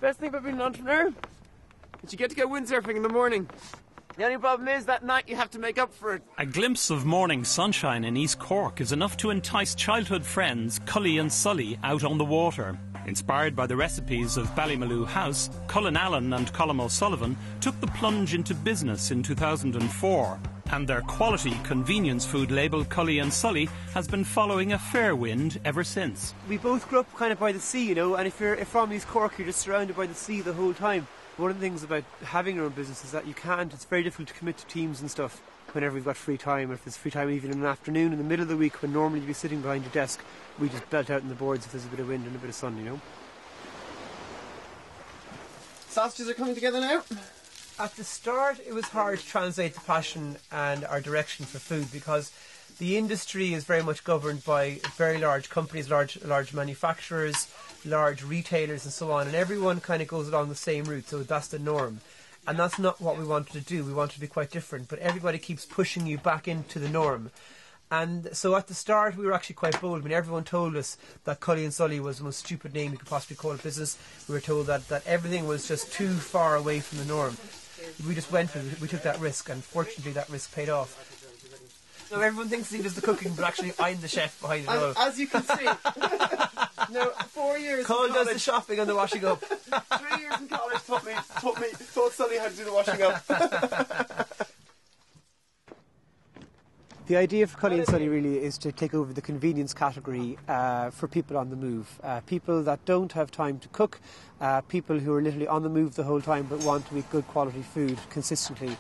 Best thing about being an entrepreneur is you get to go windsurfing in the morning. The only problem is that night you have to make up for it. A glimpse of morning sunshine in East Cork is enough to entice childhood friends Cully and Sully out on the water. Inspired by the recipes of Ballymaloe House, Cullen and Colum O'Sullivan took the plunge into business in 2004. And their quality convenience food label Cully and Sully has been following a fair wind ever since. We both grew up kind of by the sea, you know, and if you're from East Cork, you're just surrounded by the sea the whole time. One of the things about having your own business is that it's very difficult to commit to teams and stuff whenever we've got free time, or if there's free time even in an afternoon in the middle of the week when normally you'd be sitting behind your desk. We just belt out in the boards if there's a bit of wind and a bit of sun, you know. Sausages are coming together now. At the start, it was hard to translate the passion and our direction for food because the industry is very much governed by very large companies, large manufacturers, large retailers and so on, and everyone kind of goes along the same route, so that's the norm. And that's not what we wanted to do. We wanted to be quite different, but everybody keeps pushing you back into the norm. And so at the start, we were actually quite bold. I mean, everyone told us that Cully and Sully was the most stupid name you could possibly call a business. We were told that everything was just too far away from the norm. We just went for it. We took that risk, and fortunately that risk paid off. So everyone thinks he does the cooking, but actually I'm the chef behind it all. As you can see, no, 4 years Colin in does college, the shopping and the washing up. 3 years in college taught Sully how to do the washing up. The idea for Cully and Sully really is to take over the convenience category for people on the move. People that don't have time to cook, people who are literally on the move the whole time but want to eat good quality food consistently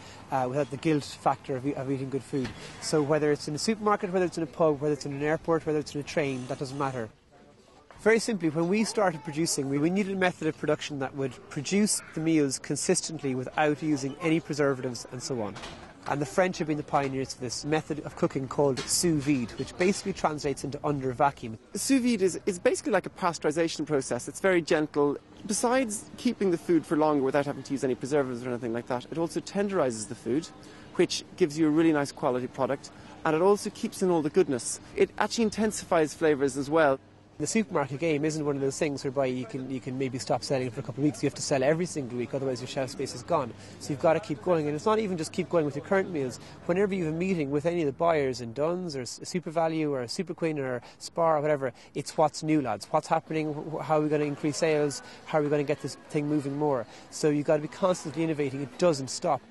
without the guilt factor of eating good food. So whether it's in a supermarket, whether it's in a pub, whether it's in an airport, whether it's in a train, that doesn't matter. Very simply, when we started producing, we needed a method of production that would produce the meals consistently without using any preservatives and so on. And the French have been the pioneers of this method of cooking called sous vide, which basically translates into under vacuum. Sous vide is basically like a pasteurisation process. It's very gentle. Besides keeping the food for longer without having to use any preservatives or anything like that, it also tenderises the food, which gives you a really nice quality product, and it also keeps in all the goodness. It actually intensifies flavours as well. The supermarket game isn't one of those things whereby you can maybe stop selling it for a couple of weeks. You have to sell every single week, otherwise your shelf space is gone. So you've got to keep going. And it's not even just keep going with your current meals. Whenever you have a meeting with any of the buyers in Dunn's or a Super Value or a Super Queen or a Spar or whatever, it's what's new, lads. What's happening? How are we going to increase sales? How are we going to get this thing moving more? So you've got to be constantly innovating. It doesn't stop.